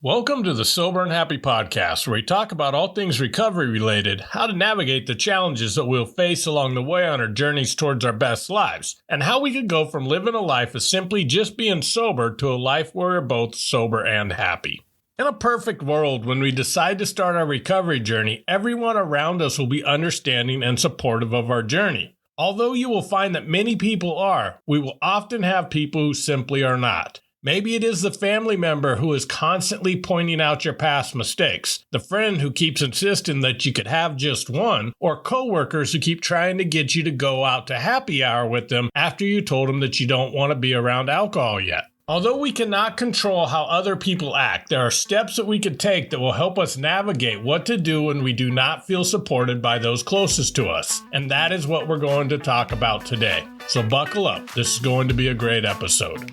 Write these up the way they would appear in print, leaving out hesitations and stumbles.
Welcome to the Sober and Happy podcast, where we talk about all things recovery related, how to navigate the challenges that we'll face along the way on our journeys towards our best lives, and how we could go from living a life of simply just being sober to a life where we're both sober and happy. In a perfect world, when we decide to start our recovery journey, everyone around us will be understanding and supportive of our journey. Although you will find that many people are, we will often have people who simply are not. Maybe it is the family member who is constantly pointing out your past mistakes, the friend who keeps insisting that you could have just one, or coworkers who keep trying to get you to go out to happy hour with them after you told them that you don't want to be around alcohol yet. Although we cannot control how other people act, there are steps that we could take that will help us navigate what to do when we do not feel supported by those closest to us. And that is what we're going to talk about today. So buckle up. This is going to be a great episode.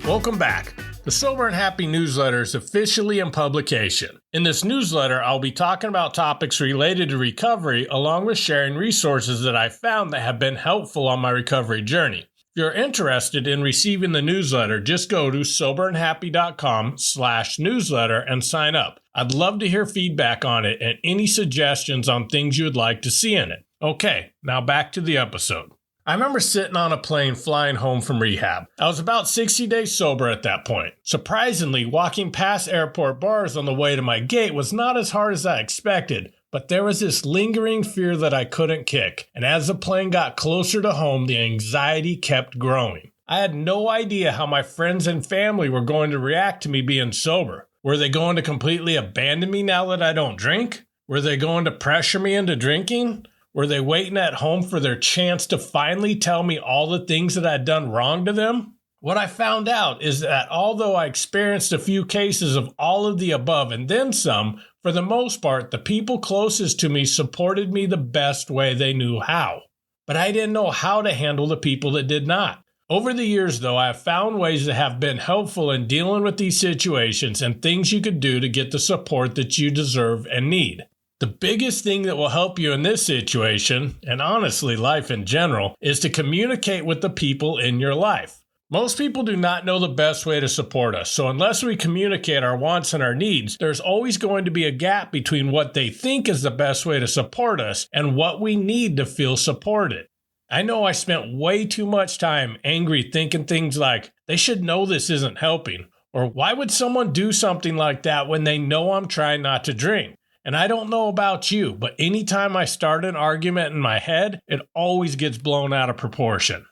Welcome back. The Sober and Happy newsletter is officially in publication. In this newsletter, I'll be talking about topics related to recovery, along with sharing resources that I found that have been helpful on my recovery journey. If you're interested in receiving the newsletter, just go to soberandhappy.com/newsletter and sign up. I'd love to hear feedback on it and any suggestions on things you would like to see in it. Okay, now back to the episode. I remember sitting on a plane flying home from rehab. I was about 60 days sober at that point. Surprisingly, walking past airport bars on the way to my gate was not as hard as I expected, but there was this lingering fear that I couldn't kick, and as the plane got closer to home, the anxiety kept growing. I had no idea how my friends and family were going to react to me being sober. Were they going to completely abandon me now that I don't drink? Were they going to pressure me into drinking? Were they waiting at home for their chance to finally tell me all the things that I'd done wrong to them? What I found out is that although I experienced a few cases of all of the above and then some, for the most part, the people closest to me supported me the best way they knew how. But I didn't know how to handle the people that did not. Over the years, though, I have found ways that have been helpful in dealing with these situations and things you could do to get the support that you deserve and need. The biggest thing that will help you in this situation, and honestly life in general, is to communicate with the people in your life. Most people do not know the best way to support us, so unless we communicate our wants and our needs, there's always going to be a gap between what they think is the best way to support us and what we need to feel supported. I know I spent way too much time angry thinking things like, they should know this isn't helping, or why would someone do something like that when they know I'm trying not to drink? And I don't know about you, but anytime I start an argument in my head, it always gets blown out of proportion.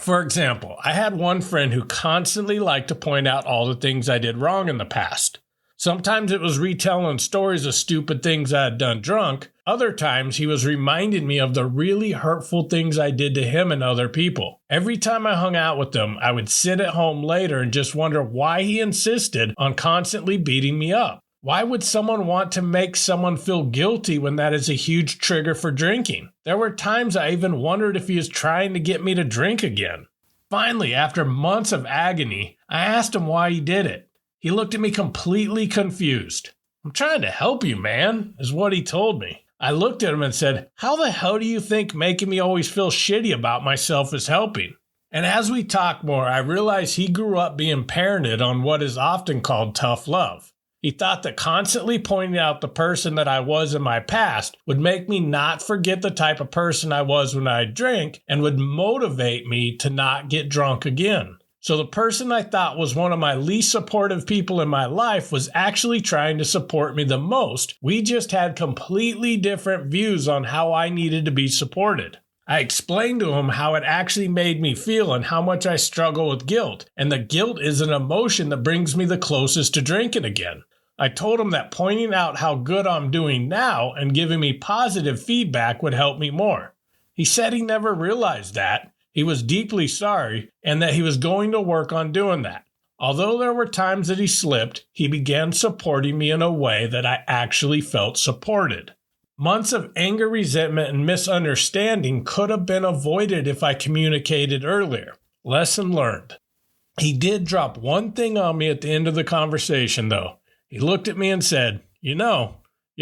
For example, I had one friend who constantly liked to point out all the things I did wrong in the past. Sometimes it was retelling stories of stupid things I had done drunk. Other times he was reminding me of the really hurtful things I did to him and other people. Every time I hung out with him, I would sit at home later and just wonder why he insisted on constantly beating me up. Why would someone want to make someone feel guilty when that is a huge trigger for drinking? There were times I even wondered if he was trying to get me to drink again. Finally, after months of agony, I asked him why he did it. He looked at me completely confused. "I'm trying to help you, man," is what he told me. I looked at him and said, "How the hell do you think making me always feel shitty about myself is helping?" And as we talked more, I realized he grew up being parented on what is often called tough love. He thought that constantly pointing out the person that I was in my past would make me not forget the type of person I was when I drank and would motivate me to not get drunk again. So the person I thought was one of my least supportive people in my life was actually trying to support me the most. We just had completely different views on how I needed to be supported. I explained to him how it actually made me feel and how much I struggle with guilt, and the guilt is an emotion that brings me the closest to drinking again. I told him that pointing out how good I'm doing now and giving me positive feedback would help me more. He said he never realized that, he was deeply sorry, and that he was going to work on doing that. Although there were times that he slipped, he began supporting me in a way that I actually felt supported. Months of anger, resentment, and misunderstanding could have been avoided if I communicated earlier. Lesson learned. He did drop one thing on me at the end of the conversation, though. He looked at me and said, you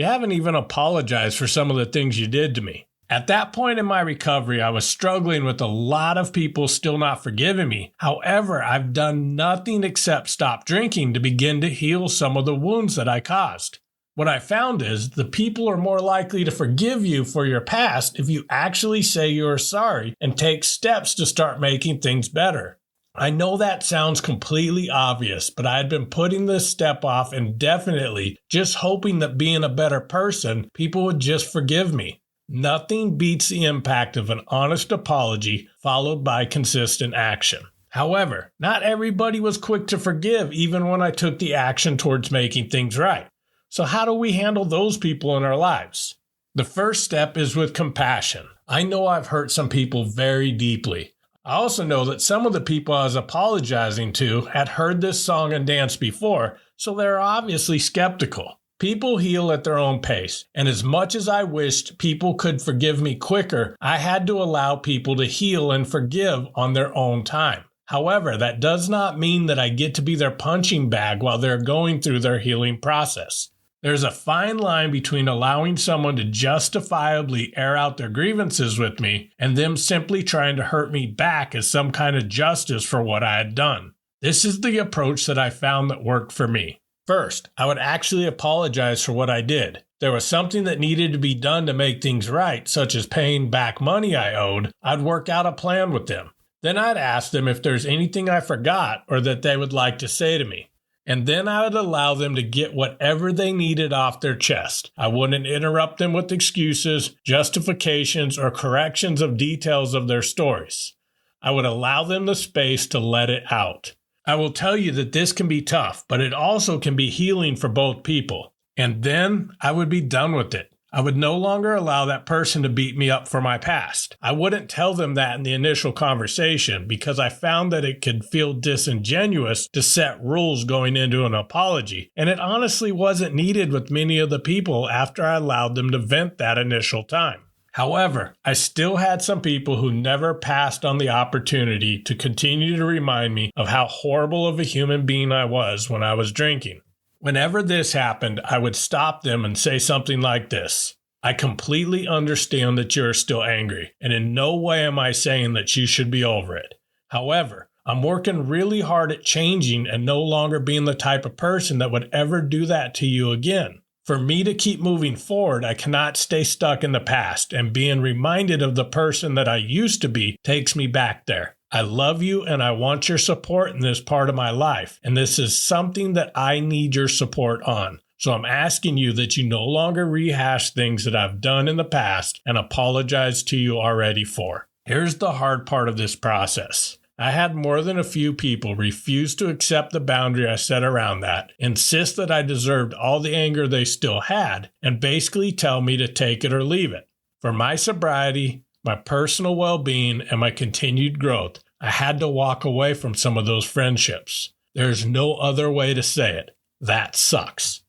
haven't even apologized for some of the things you did to me. At that point in my recovery, I was struggling with a lot of people still not forgiving me. However, I've done nothing except stop drinking to begin to heal some of the wounds that I caused. What I found is the people are more likely to forgive you for your past if you actually say you're sorry and take steps to start making things better. I know that sounds completely obvious, but I had been putting this step off indefinitely, just hoping that being a better person, people would just forgive me. Nothing beats the impact of an honest apology followed by consistent action. However, not everybody was quick to forgive even when I took the action towards making things right. So how do we handle those people in our lives? The first step is with compassion. I know I've hurt some people very deeply. I also know that some of the people I was apologizing to had heard this song and dance before, so they're obviously skeptical. People heal at their own pace, and as much as I wished people could forgive me quicker, I had to allow people to heal and forgive on their own time. However, that does not mean that I get to be their punching bag while they're going through their healing process. There's a fine line between allowing someone to justifiably air out their grievances with me and them simply trying to hurt me back as some kind of justice for what I had done. This is the approach that I found that worked for me. First, I would actually apologize for what I did. If there was something that needed to be done to make things right, such as paying back money I owed, I'd work out a plan with them. Then I'd ask them if there's anything I forgot or that they would like to say to me. And then I would allow them to get whatever they needed off their chest. I wouldn't interrupt them with excuses, justifications, or corrections of details of their stories. I would allow them the space to let it out. I will tell you that this can be tough, but it also can be healing for both people. And then I would be done with it. I would no longer allow that person to beat me up for my past. I wouldn't tell them that in the initial conversation because I found that it could feel disingenuous to set rules going into an apology, and it honestly wasn't needed with many of the people after I allowed them to vent that initial time. However, I still had some people who never passed on the opportunity to continue to remind me of how horrible of a human being I was when I was drinking. Whenever this happened, I would stop them and say something like this: I completely understand that you're still angry, and in no way am I saying that you should be over it. However, I'm working really hard at changing and no longer being the type of person that would ever do that to you again. For me to keep moving forward, I cannot stay stuck in the past, and being reminded of the person that I used to be takes me back there. I love you and I want your support in this part of my life, and this is something that I need your support on. So I'm asking you that you no longer rehash things that I've done in the past and apologize to you already for. Here's the hard part of this process. I had more than a few people refuse to accept the boundary I set around that, insist that I deserved all the anger they still had, and basically tell me to take it or leave it. For my sobriety, my personal well-being, and my continued growth, I had to walk away from some of those friendships. There's no other way to say it. That sucks.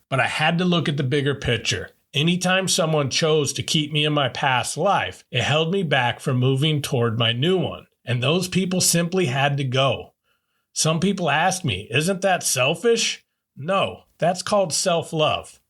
But I had to look at the bigger picture. Anytime someone chose to keep me in my past life, it held me back from moving toward my new one. And those people simply had to go. Some people ask me, isn't that selfish? No, that's called self-love.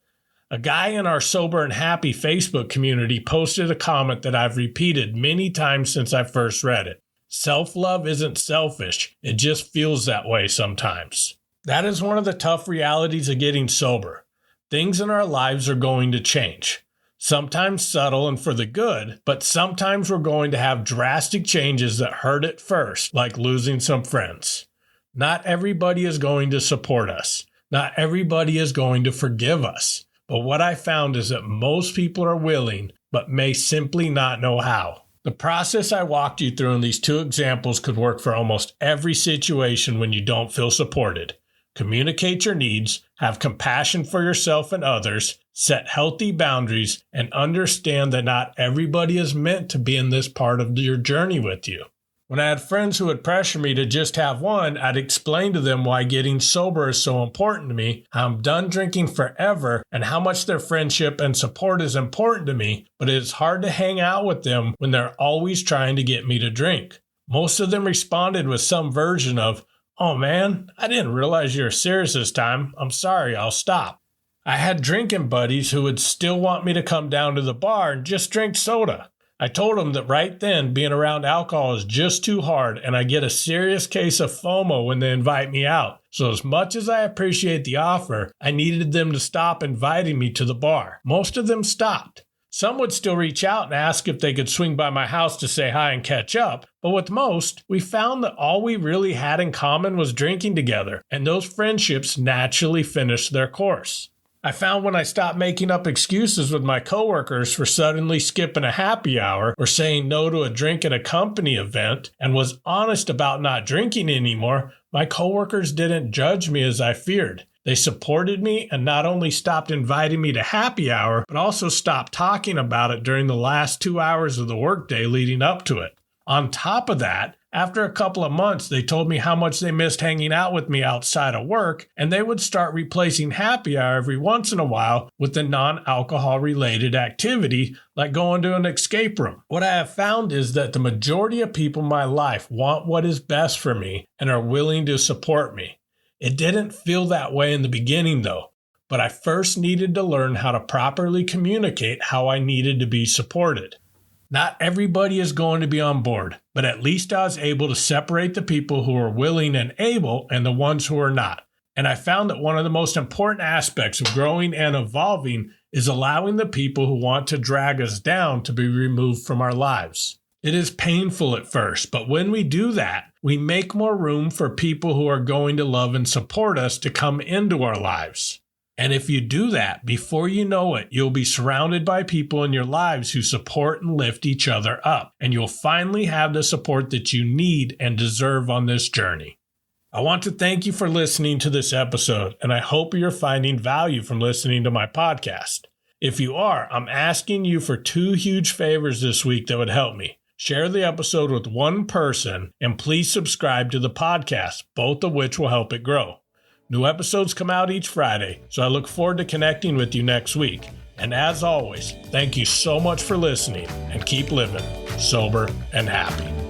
A guy in our Sober and Happy Facebook community posted a comment that I've repeated many times since I first read it. Self-love isn't selfish. It just feels that way sometimes. That is one of the tough realities of getting sober. Things in our lives are going to change. Sometimes subtle and for the good, but sometimes we're going to have drastic changes that hurt at first, like losing some friends. Not everybody is going to support us. Not everybody is going to forgive us. But what I found is that most people are willing, but may simply not know how. The process I walked you through in these two examples could work for almost every situation when you don't feel supported. Communicate your needs, have compassion for yourself and others, set healthy boundaries, and understand that not everybody is meant to be in this part of your journey with you. When I had friends who would pressure me to just have one, I'd explain to them why getting sober is so important to me, how I'm done drinking forever, and how much their friendship and support is important to me, but it is hard to hang out with them when they're always trying to get me to drink. Most of them responded with some version of, "Oh man, I didn't realize you were serious this time. I'm sorry, I'll stop." I had drinking buddies who would still want me to come down to the bar and just drink soda. I told them that right then being around alcohol is just too hard and I get a serious case of FOMO when they invite me out. So as much as I appreciate the offer, I needed them to stop inviting me to the bar. Most of them stopped. Some would still reach out and ask if they could swing by my house to say hi and catch up, but with most, we found that all we really had in common was drinking together, and those friendships naturally finished their course. I found when I stopped making up excuses with my coworkers for suddenly skipping a happy hour or saying no to a drink at a company event and was honest about not drinking anymore, my coworkers didn't judge me as I feared. They supported me and not only stopped inviting me to happy hour, but also stopped talking about it during the last 2 hours of the workday leading up to it. On top of that, after a couple of months, they told me how much they missed hanging out with me outside of work, and they would start replacing happy hour every once in a while with a non-alcohol related activity like going to an escape room. What I have found is that the majority of people in my life want what is best for me and are willing to support me. It didn't feel that way in the beginning though, but I first needed to learn how to properly communicate how I needed to be supported. Not everybody is going to be on board, but at least I was able to separate the people who are willing and able and the ones who are not. And I found that one of the most important aspects of growing and evolving is allowing the people who want to drag us down to be removed from our lives. It is painful at first, but when we do that, we make more room for people who are going to love and support us to come into our lives. And if you do that, before you know it, you'll be surrounded by people in your lives who support and lift each other up, and you'll finally have the support that you need and deserve on this journey. I want to thank you for listening to this episode, and I hope you're finding value from listening to my podcast. If you are, I'm asking you for 2 huge favors this week that would help me. Share the episode with one person, and please subscribe to the podcast, both of which will help it grow. New episodes come out each Friday, so I look forward to connecting with you next week. And as always, thank you so much for listening and keep living sober and happy.